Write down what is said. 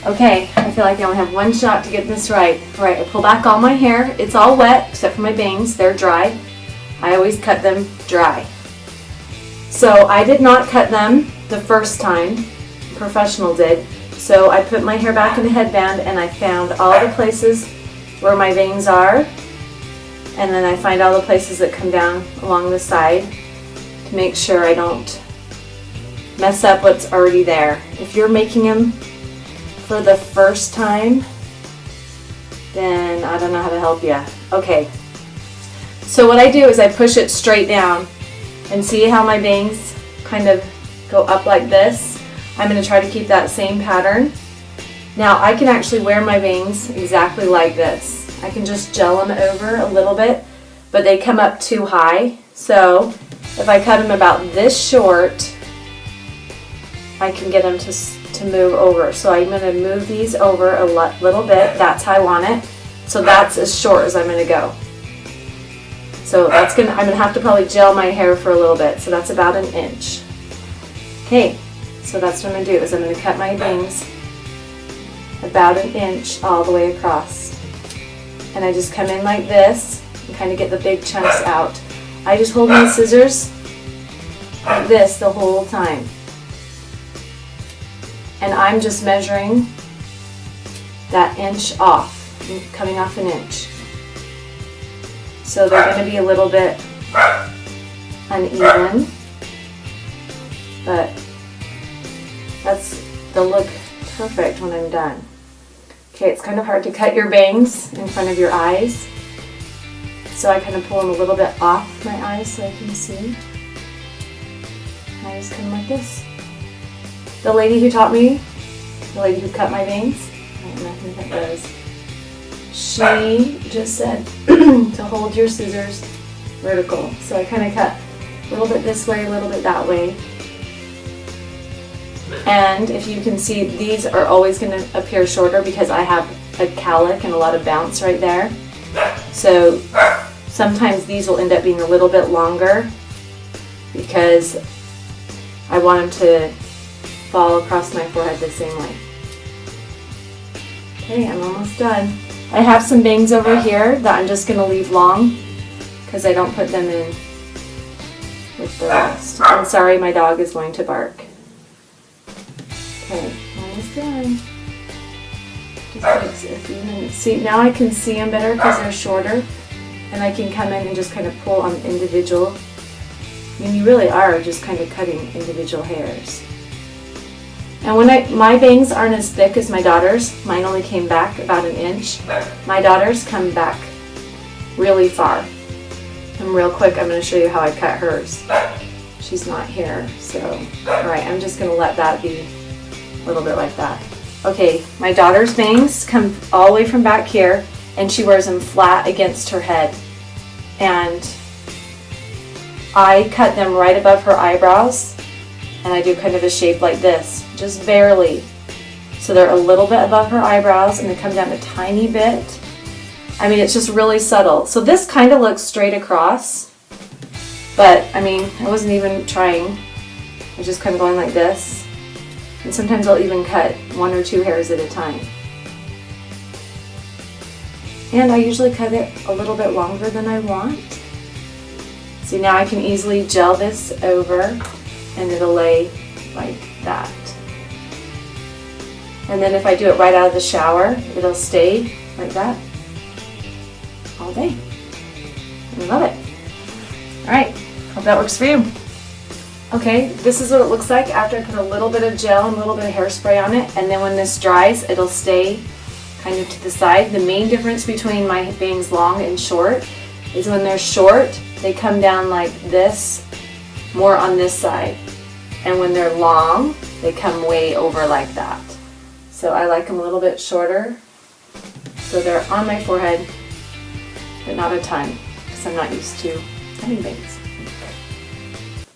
Okay, I feel like I only have one shot to get this right. All right, I pull back all my hair. It's all wet except for my bangs. They're dry. I always cut them dry. So I did not cut them the first time. A professional did. So I put my hair back in the headband and I found all the places where my bangs are. And then I find all the places that come down along the side to make sure I don't mess up what's already there. If you're making them for the first time, then I don't know how to help you. Okay, so what I do is I push it straight down and see how my bangs kind of go up like this. I'm going to try to keep that same pattern. Now I can actually wear my bangs exactly like this. I can just gel them over a little bit, but they come up too high. So if I cut them about this short, I can get them to move over. So I'm going to move these over a little bit. That's how I want it. So that's as short as I'm going to go. So I'm going to have to probably gel my hair for a little bit. So that's about 1 inch. Okay, so that's what I'm going to do is I'm going to cut my bangs about 1 inch all the way across. And I just come in like this and kind of get the big chunks out. I just hold my scissors like this the whole time. And I'm just measuring that inch off, coming off 1 inch. So they're going to be a little bit uneven, but they'll look perfect when I'm done. Okay, it's kind of hard to cut your bangs in front of your eyes, so I kind of pull them a little bit off my eyes so I can see. And I just come like this. The lady who taught me, the lady who cut my bangs, I don't know who that was, she just said to hold your scissors vertical. So I kind of cut a little bit this way, a little bit that way. And if you can see, these are always going to appear shorter because I have a cowlick and a lot of bounce right there. So sometimes these will end up being a little bit longer because I want them to fall across my forehead the same way. Okay, I'm almost done. I have some bangs over here that I'm just going to leave long because I don't put them in with the rest. I'm sorry, my dog is going to bark. Okay, almost done. Just makes it a few minutes. See, now I can see them better because they're shorter, and I can come in and just kind of pull on individual. I mean, you really are just kind of cutting individual hairs. And when my bangs aren't as thick as my daughter's, mine only came back about 1 inch. My daughter's come back really far. And real quick, I'm going to show you how I cut hers. She's not here, so, alright, I'm just going to let that be a little bit like that. Okay, my daughter's bangs come all the way from back here, and she wears them flat against her head. And I cut them right above her eyebrows, and I do kind of a shape like this, just barely. So they're a little bit above her eyebrows, and they come down a tiny bit. I mean, it's just really subtle. So this kind of looks straight across, but I mean, I wasn't even trying. I was just kind of going like this. And sometimes I'll even cut 1 or 2 hairs at a time. And I usually cut it a little bit longer than I want. See, now I can easily gel this over and it'll lay like that. And then if I do it right out of the shower, it'll stay like that all day. I love it. Alright, hope that works for you. Okay, this is what it looks like after I put a little bit of gel and a little bit of hairspray on it, and then when this dries, it'll stay kind of to the side. The main difference between my bangs long and short is when they're short, they come down like this, more on this side. And when they're long, they come way over like that. So I like them a little bit shorter, so they're on my forehead, but not a ton, because I'm not used to having bangs.